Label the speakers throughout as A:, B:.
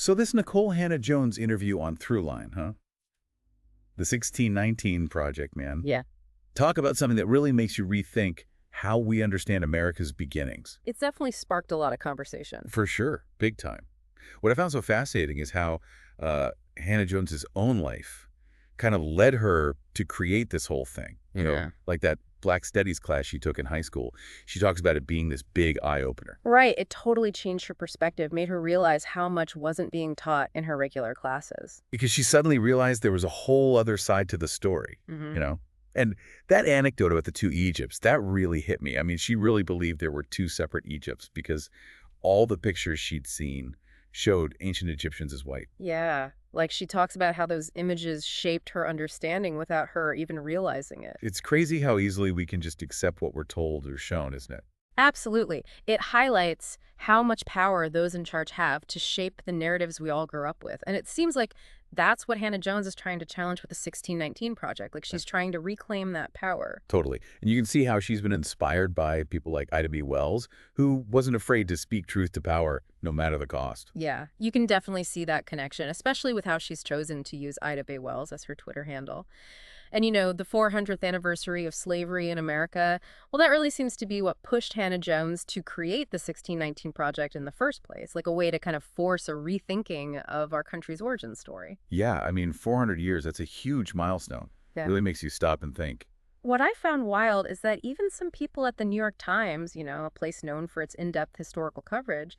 A: So this Nicole Hannah-Jones interview on Throughline, huh? The 1619 Project, man.
B: Yeah.
A: Talk about something that really makes you rethink how we understand America's beginnings.
B: It's definitely sparked a lot of conversation.
A: For sure, big time. What I found so fascinating is how Hannah-Jones's own life kind of led her to create this whole thing.
B: Yeah.
A: Like that Black Studies class she took in high school. She talks about it being this big eye-opener.
B: Right. It totally changed her perspective, made her realize how much wasn't being taught in her regular classes.
A: Because she suddenly realized there was a whole other side to the story,
B: Hmm.
A: you know? And that anecdote about the two Egypts, that really hit me. I mean, she really believed there were two separate Egypts because all the pictures she'd seen showed ancient Egyptians as white.
B: Yeah. Like she talks about how those images shaped her understanding without her even realizing it.
A: It's crazy how easily we can just accept what we're told or shown, isn't it?
B: Absolutely. It highlights how much power those in charge have to shape the narratives we all grew up with. And it seems like that's what Hannah Jones is trying to challenge with the 1619 Project. Like she's trying to reclaim that power.
A: Totally. And you can see how she's been inspired by people like Ida B. Wells, who wasn't afraid to speak truth to power, no matter the cost.
B: Yeah, you can definitely see that connection, especially with how she's chosen to use Ida B. Wells as her Twitter handle. And the 400th anniversary of slavery in America, well, that really seems to be what pushed Hannah Jones to create the 1619 Project in the first place, like a way to kind of force a rethinking of our country's origin story.
A: Yeah, I mean, 400 years, that's a huge milestone.
B: Yeah.
A: Really makes you stop and think.
B: What I found wild is that even some people at the New York Times, a place known for its in-depth historical coverage,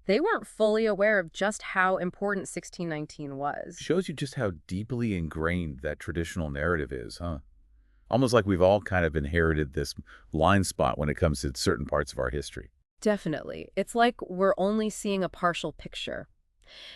B: they weren't fully aware of just how important 1619 was.
A: Shows you just how deeply ingrained that traditional narrative is, huh? Almost like we've all kind of inherited this blind spot when it comes to certain parts of our history.
B: Definitely. It's like we're only seeing a partial picture.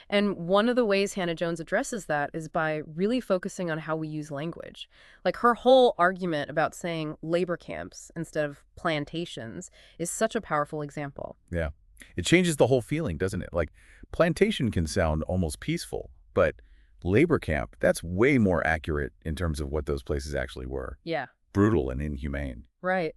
B: And one of the ways Hannah Jones addresses that is by really focusing on how we use language. Like her whole argument about saying labor camps instead of plantations is such a powerful example.
A: Yeah. It changes the whole feeling, doesn't it? Like, plantation can sound almost peaceful, but labor camp, that's way more accurate in terms of what those places actually were.
B: Yeah,
A: Brutal and inhumane.
B: right.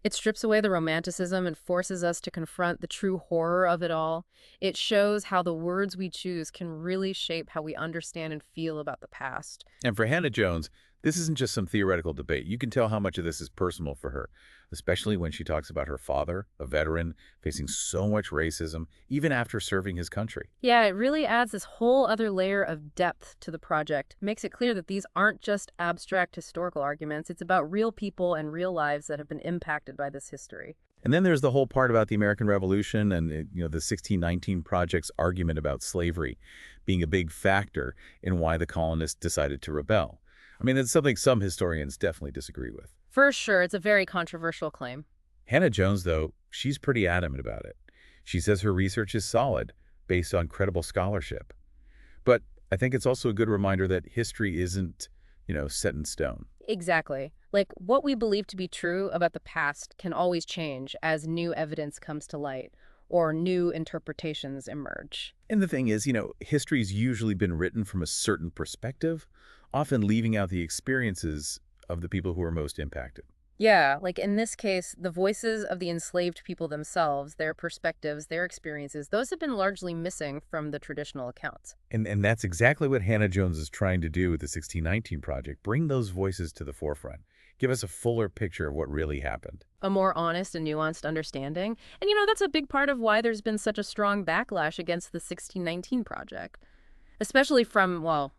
B: It strips away the romanticism and forces us to confront the true horror of it all. It shows how the words we choose can really shape how we understand and feel about the past.
A: And for Hannah Jones, this isn't just some theoretical debate. You can tell how much of this is personal for her, especially when she talks about her father, a veteran, facing so much racism, even after serving his country.
B: Yeah, it really adds this whole other layer of depth to the project. Makes it clear that these aren't just abstract historical arguments. It's about real people and real lives that have been impacted by this history.
A: And then there's the whole part about the American Revolution and the 1619 Project's argument about slavery being a big factor in why the colonists decided to rebel. I mean, it's something some historians definitely disagree with.
B: For sure, it's a very controversial claim.
A: Hannah Jones, though, she's pretty adamant about it. She says her research is solid, based on credible scholarship. But I think it's also a good reminder that history isn't, set in stone.
B: Exactly. Like, what we believe to be true about the past can always change as new evidence comes to light or new interpretations emerge.
A: And the thing is, history's usually been written from a certain perspective, often leaving out the experiences of the people who are most impacted.
B: Yeah, like in this case, the voices of the enslaved people themselves, their perspectives, their experiences, those have been largely missing from the traditional accounts.
A: And that's exactly what Hannah Jones is trying to do with the 1619 Project, bring those voices to the forefront, give us a fuller picture of what really happened.
B: A more honest and nuanced understanding. And that's a big part of why there's been such a strong backlash against the 1619 Project, especially from, well,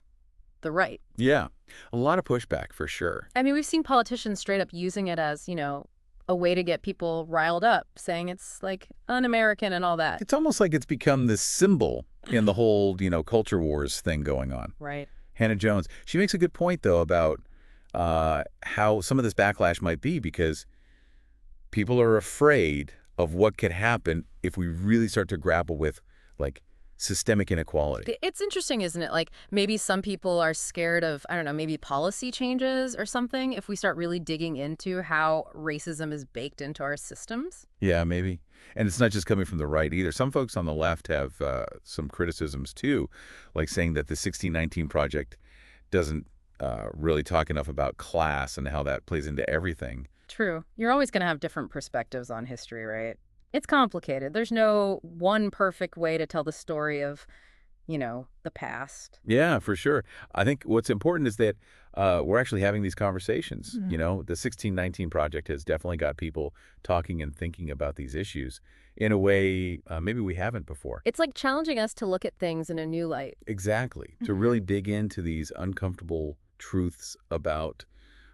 B: the right.
A: Yeah, a lot of pushback for sure.
B: I mean, we've seen politicians straight up using it as, a way to get people riled up, saying it's like un-American and all that.
A: It's almost like it's become this symbol in the whole, culture wars thing going on.
B: Right.
A: Hannah Jones, she makes a good point, though, about how some of this backlash might be because people are afraid of what could happen if we really start to grapple with, like, systemic inequality.
B: It's interesting, isn't it? Like maybe some people are scared of, I don't know, maybe policy changes or something if we start really digging into how racism is baked into our systems.
A: Yeah, maybe. And it's not just coming from the right either. Some folks on the left have some criticisms too, like saying that the 1619 Project doesn't really talk enough about class and how that plays into everything.
B: True. You're always going to have different perspectives on history, right? It's complicated. There's no one perfect way to tell the story of, the past.
A: Yeah, for sure. I think what's important is that we're actually having these conversations.
B: Mhm.
A: The 1619 Project has definitely got people talking and thinking about these issues in a way maybe we haven't before.
B: It's like challenging us to look at things in a new light.
A: Exactly. To
B: Mhm.
A: really dig into these uncomfortable truths about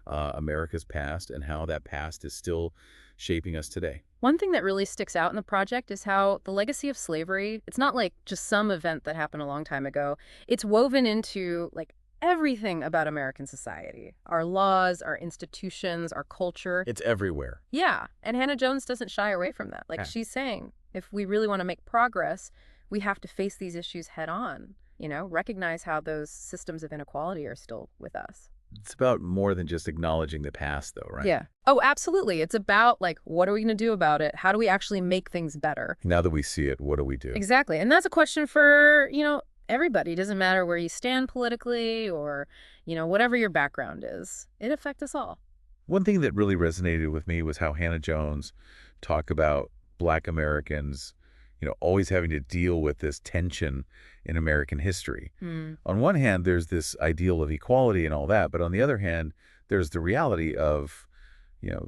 A: America's past and how that past is still shaping us today.
B: One thing that really sticks out in the project is how the legacy of slavery, it's not like just some event that happened a long time ago. It's woven into like everything about American society. Our laws, our institutions, our culture.
A: It's everywhere.
B: Yeah, and Hannah Jones doesn't shy away from that. Like
A: Yeah.
B: she's saying, if we really want to make progress, we have to face these issues head on, recognize how those systems of inequality are still with us.
A: It's about more than just acknowledging the past, though, right?
B: Yeah. Oh, absolutely. It's about like, what are we going to do about it? How do we actually make things better?
A: Now that we see it, what do we do?
B: Exactly. And that's a question for, everybody. It doesn't matter where you stand politically or, whatever your background is. It affects us all.
A: One thing that really resonated with me was how Hannah Jones talked about Black Americans, always having to deal with this tension in American history.
B: Hmm.
A: On one hand, there's this ideal of equality and all that, but on the other hand, there's the reality of,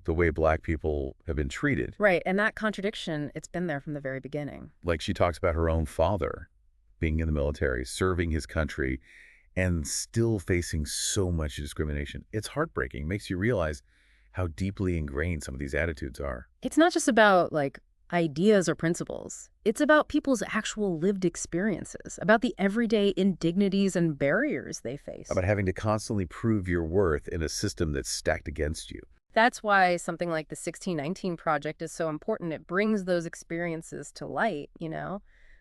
A: the way Black people have been treated.
B: Right. And that contradiction, it's been there from the very beginning.
A: Like she talks about her own father being in the military, serving his country, and still facing so much discrimination. It's heartbreaking. Makes you realize how deeply ingrained some of these attitudes are.
B: It's not just about like ideas or principles. It's about people's actual lived experiences, about the everyday indignities and barriers they face.
A: About having to constantly prove your worth in a system that's stacked against you.
B: That's why something like the 1619 Project is so important. It brings those experiences to light,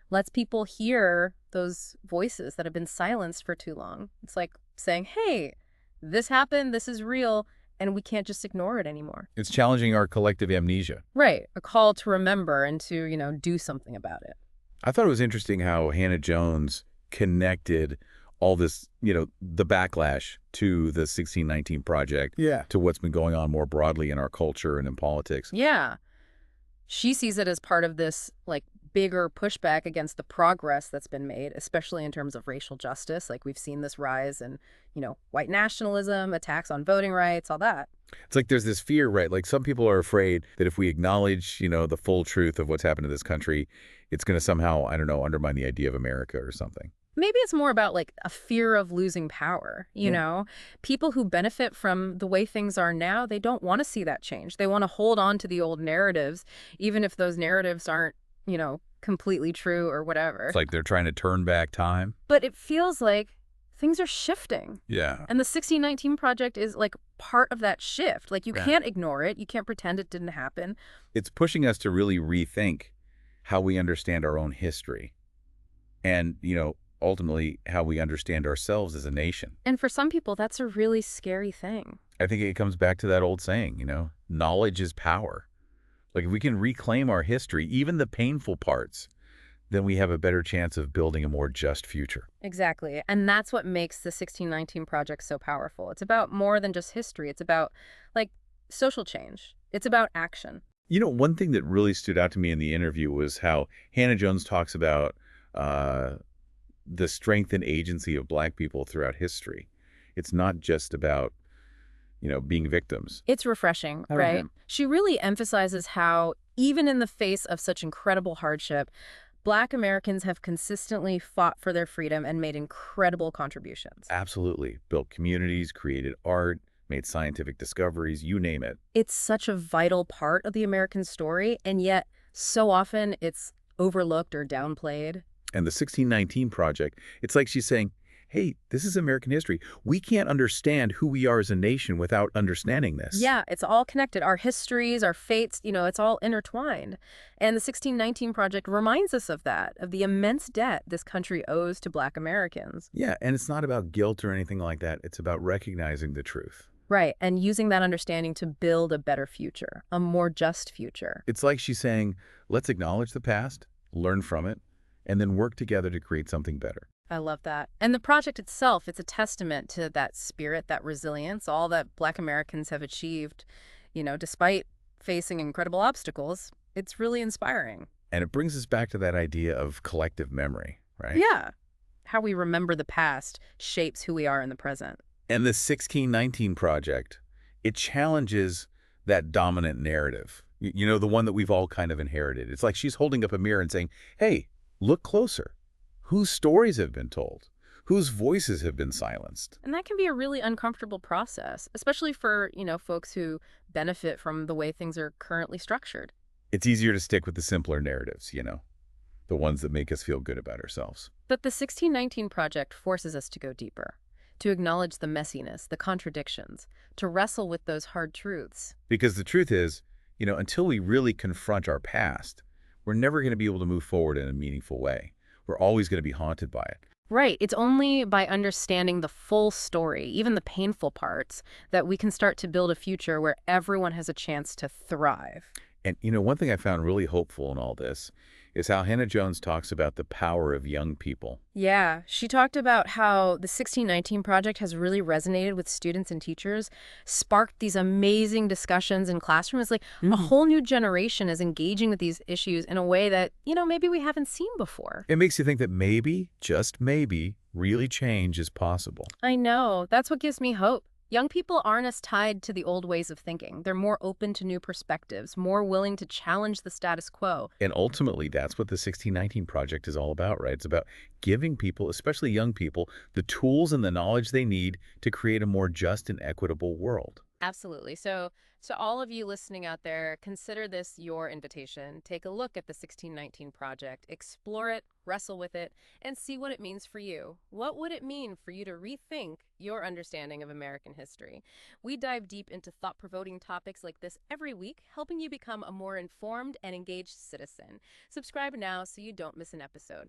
B: lets people hear those voices that have been silenced for too long. It's like saying, hey, this happened, this is real, and we can't just ignore it anymore.
A: It's challenging our collective amnesia.
B: Right. A call to remember and to, do something about it.
A: I thought it was interesting how Hannah Jones connected all this, the backlash to the 1619 Project,
B: Yeah.
A: to what's been going on more broadly in our culture and in politics.
B: Yeah. She sees it as part of this, like, bigger pushback against the progress that's been made, especially in terms of racial justice. Like, we've seen this rise in, white nationalism, attacks on voting rights, all that.
A: It's like there's this fear, right? Like some people are afraid that if we acknowledge, the full truth of what's happened to this country, it's going to somehow, I don't know, undermine the idea of America or something.
B: Maybe it's more about like a fear of losing power, People who benefit from the way things are now, they don't want to see that change. They want to hold on to the old narratives, even if those narratives aren't, completely true or whatever.
A: It's like they're trying to turn back time.
B: But it feels like things are shifting.
A: Yeah.
B: And the 1619 Project is like part of that shift. Like you
A: Yeah.
B: can't ignore it. You can't pretend it didn't happen.
A: It's pushing us to really rethink how we understand our own history and, ultimately how we understand ourselves as a nation.
B: And for some people, that's a really scary thing.
A: I think it comes back to that old saying, knowledge is power. Like if we can reclaim our history, even the painful parts, then we have a better chance of building a more just future.
B: Exactly. And that's what makes the 1619 Project so powerful. It's about more than just history. It's about like social change. It's about action.
A: One thing that really stood out to me in the interview was how Hannah Jones talks about the strength and agency of Black people throughout history. It's not just about, being victims.
B: It's refreshing,
A: I don't
B: right?
A: know.
B: She really emphasizes how, even in the face of such incredible hardship, Black Americans have consistently fought for their freedom and made incredible contributions.
A: Absolutely. Built communities, created art, made scientific discoveries, you name it.
B: It's such a vital part of the American story, and yet so often it's overlooked or downplayed.
A: And the 1619 Project, it's like she's saying, hey, this is American history. We can't understand who we are as a nation without understanding this.
B: Yeah, it's all connected. Our histories, our fates, it's all intertwined. And the 1619 Project reminds us of that, of the immense debt this country owes to Black Americans.
A: Yeah, and it's not about guilt or anything like that. It's about recognizing the truth.
B: Right, and using that understanding to build a better future, a more just future.
A: It's like she's saying, let's acknowledge the past, learn from it, and then work together to create something better.
B: I love that. And the project itself, it's a testament to that spirit, that resilience, all that Black Americans have achieved, despite facing incredible obstacles. It's really inspiring.
A: And it brings us back to that idea of collective memory, right?
B: Yeah. how we remember the past shapes who we are in the present.
A: And the 1619 Project, it challenges that dominant narrative. The one that we've all kind of inherited. It's like she's holding up a mirror and saying, hey, look closer. Whose stories have been told? Whose voices have been silenced?
B: And that can be a really uncomfortable process, especially for, folks who benefit from the way things are currently structured.
A: It's easier to stick with the simpler narratives, the ones that make us feel good about ourselves.
B: But the 1619 Project forces us to go deeper, to acknowledge the messiness, the contradictions, to wrestle with those hard truths.
A: Because the truth is, until we really confront our past, we're never going to be able to move forward in a meaningful way. We're always going to be haunted by it.
B: Right. It's only by understanding the full story, even the painful parts, that we can start to build a future where everyone has a chance to thrive.
A: And, one thing I found really hopeful in all this is how Hannah Jones talks about the power of young people.
B: Yeah, she talked about how the 1619 Project has really resonated with students and teachers, sparked these amazing discussions in classrooms. Like a whole new generation is engaging with these issues in a way that, maybe we haven't seen before.
A: It makes you think that maybe, just maybe, really change is possible.
B: I know. That's what gives me hope. Young people aren't as tied to the old ways of thinking. They're more open to new perspectives, more willing to challenge the status quo.
A: And ultimately, that's what the 1619 Project is all about, right? It's about giving people, especially young people, the tools and the knowledge they need to create a more just and equitable world.
B: Absolutely. So, all of you listening out there, consider this your invitation. Take a look at the 1619 Project, explore it, wrestle with it, and see what it means for you. What would it mean for you to rethink your understanding of American history? We dive deep into thought-provoking topics like this every week, helping you become a more informed and engaged citizen. Subscribe now so you don't miss an episode.